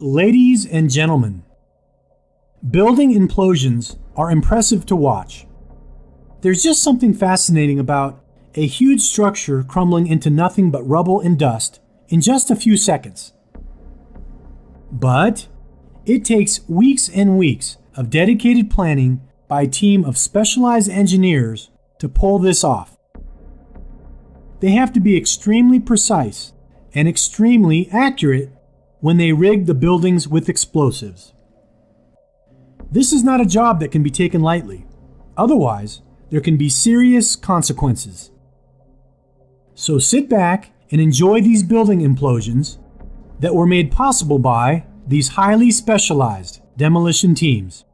Ladies and gentlemen, building implosions are impressive to watch. There's just something fascinating about a huge structure crumbling into nothing but rubble and dust in just a few seconds. But it takes weeks and weeks of dedicated planning by a team of specialized engineers to pull this off. They have to be extremely precise and extremely accurate when they rig the buildings with explosives. This is not a job that can be taken lightly. Otherwise, there can be serious consequences. So sit back and enjoy these building implosions that were made possible by these highly specialized demolition teams.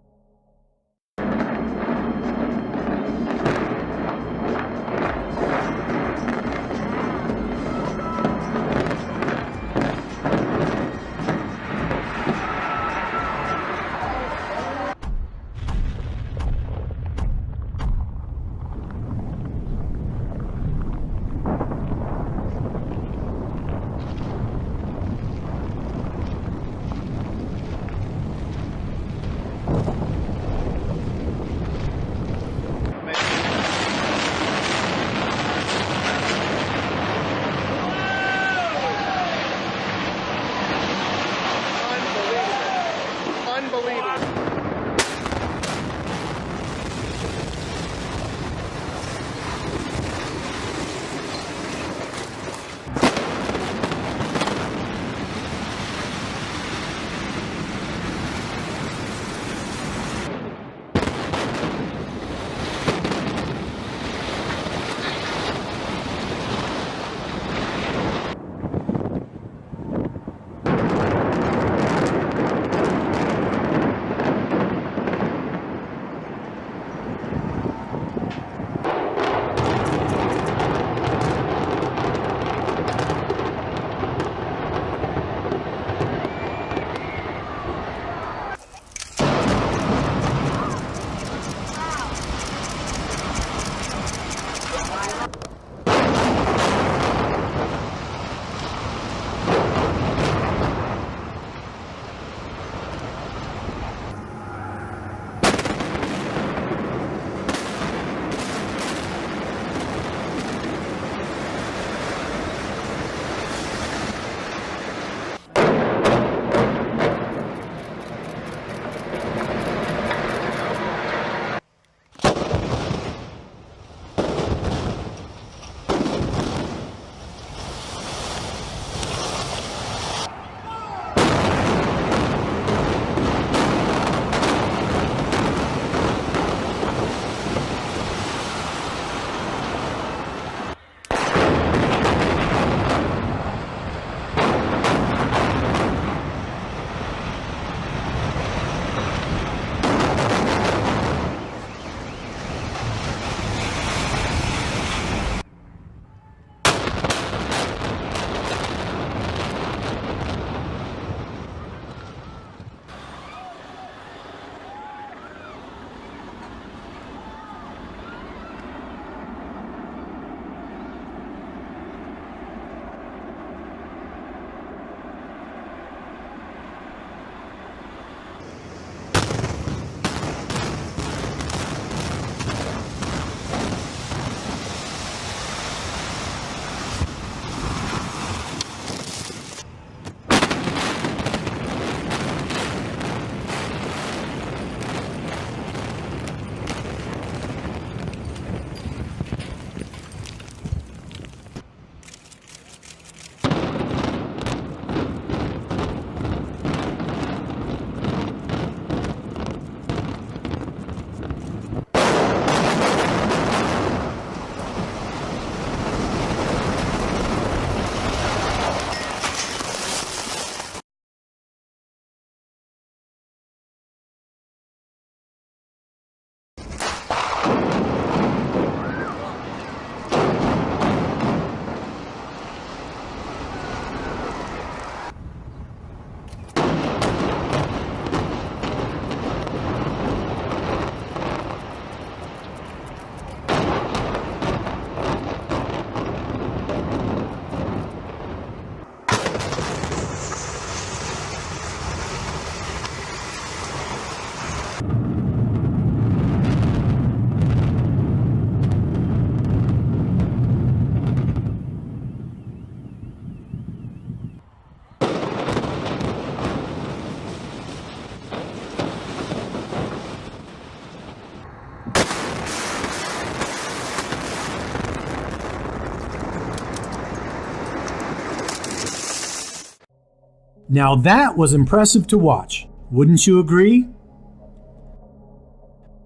Now that was impressive to watch, wouldn't you agree?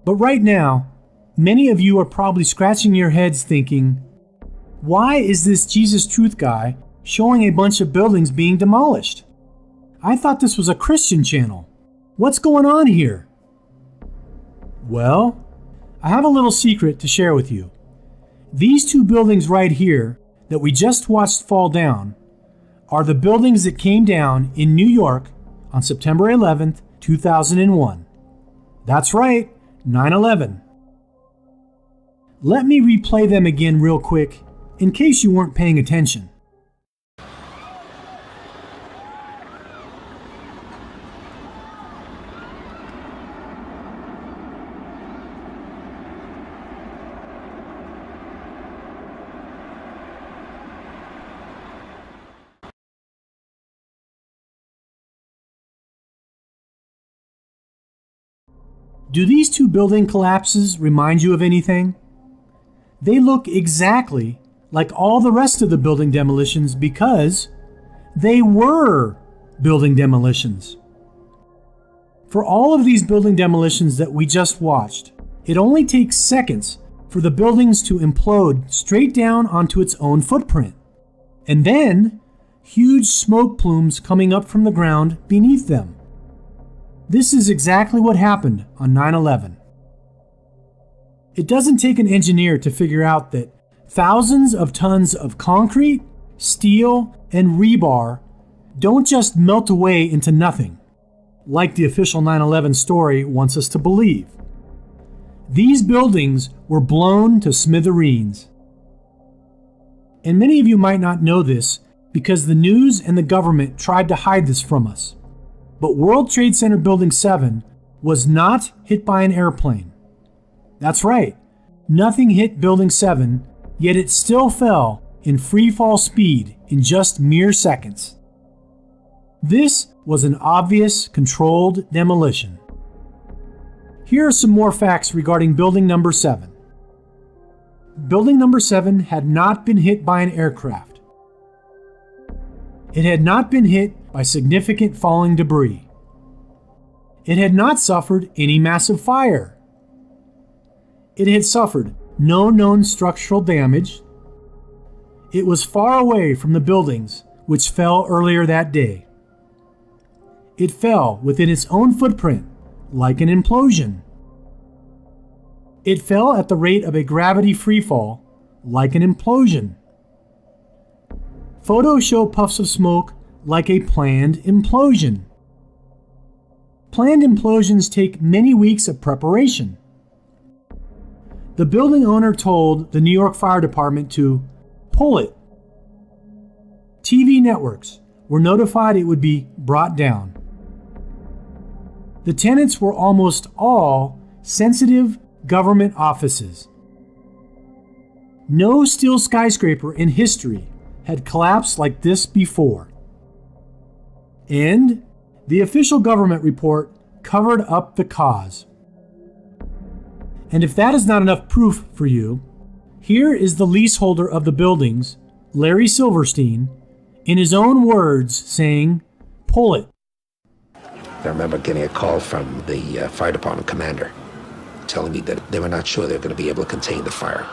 But right now, many of you are probably scratching your heads thinking, why is this Jesus Truth guy showing a bunch of buildings being demolished? I thought this was a Christian channel. What's going on here? Well, I have a little secret to share with you. These two buildings right here that we just watched fall down are the buildings that came down in New York on September 11th, 2001. That's right, 9/11. Let me replay them again real quick in case you weren't paying attention. Do these two building collapses remind you of anything? They look exactly like all the rest of the building demolitions because they were building demolitions. For all of these building demolitions that we just watched, it only takes seconds for the buildings to implode straight down onto its own footprint. And then, huge smoke plumes coming up from the ground beneath them. This is exactly what happened on 9/11. It doesn't take an engineer to figure out that thousands of tons of concrete, steel, and rebar don't just melt away into nothing, like the official 9/11 story wants us to believe. These buildings were blown to smithereens. And many of you might not know this because the news and the government tried to hide this from us. But World Trade Center Building 7 was not hit by an airplane. That's right, nothing hit Building 7, yet it still fell in free fall speed in just mere seconds. This was an obvious, controlled demolition. Here are some more facts regarding Building Number 7. Building Number 7 had not been hit by an aircraft. It had not been hit by significant falling debris. It had not suffered any massive fire. It had suffered no known structural damage. It was far away from the buildings which fell earlier that day. It fell within its own footprint, like an implosion. It fell at the rate of a gravity freefall, like an implosion. Photos show puffs of smoke like a planned implosion. Planned implosions take many weeks of preparation. The building owner told the New York Fire Department to pull it. TV networks were notified it would be brought down. The tenants were almost all sensitive government offices. No steel skyscraper in history had collapsed like this before. And the official government report covered up the cause. And if that is not enough proof for you, here is the leaseholder of the buildings, Larry Silverstein, in his own words saying, "Pull it." I remember getting a call from the fire department commander telling me that they were not sure they were going to be able to contain the fire.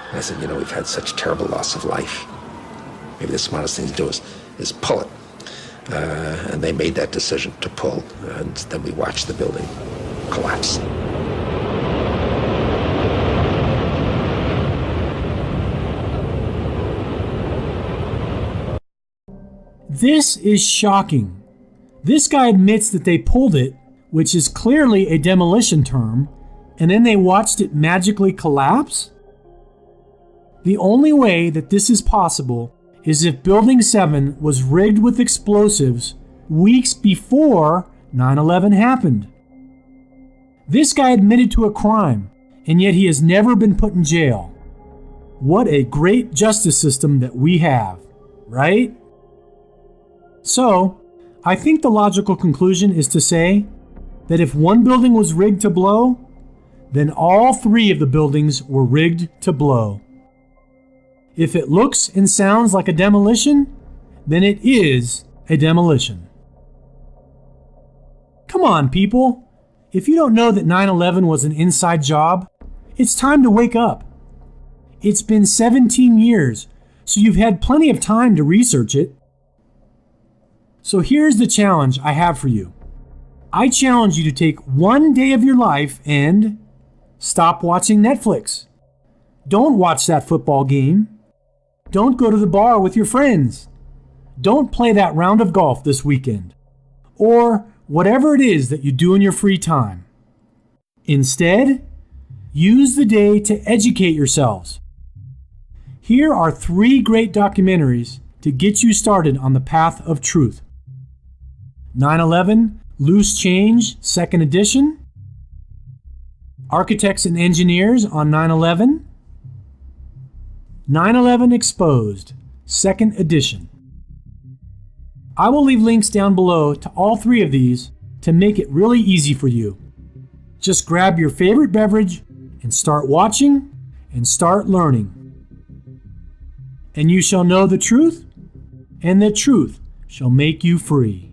And I said, we've had such terrible loss of life. Maybe the smartest thing to do is pull it. And they made that decision to pull, and then we watched the building collapse. This is shocking. This guy admits that they pulled it, which is clearly a demolition term, and then they watched it magically collapse? The only way that this is possible is if Building 7 was rigged with explosives weeks before 9/11 happened. This guy admitted to a crime, and yet he has never been put in jail. What a great justice system that we have, right? So, I think the logical conclusion is to say that if one building was rigged to blow, then all three of the buildings were rigged to blow. If it looks and sounds like a demolition, then it is a demolition. Come on, people. If you don't know that 9/11 was an inside job, it's time to wake up. It's been 17 years, so you've had plenty of time to research it. So here's the challenge I have for you. I challenge you to take one day of your life and stop watching Netflix. Don't watch that football game. Don't go to the bar with your friends. Don't play that round of golf this weekend. Or whatever it is that you do in your free time. Instead, use the day to educate yourselves. Here are 3 great documentaries to get you started on the path of truth. 9/11 Loose Change, 2nd edition. Architects and Engineers on 9/11. 9/11 Exposed, 2nd edition. I will leave links down below to all 3 of these to make it really easy for you. Just grab your favorite beverage and start watching and start learning. And you shall know the truth, and the truth shall make you free.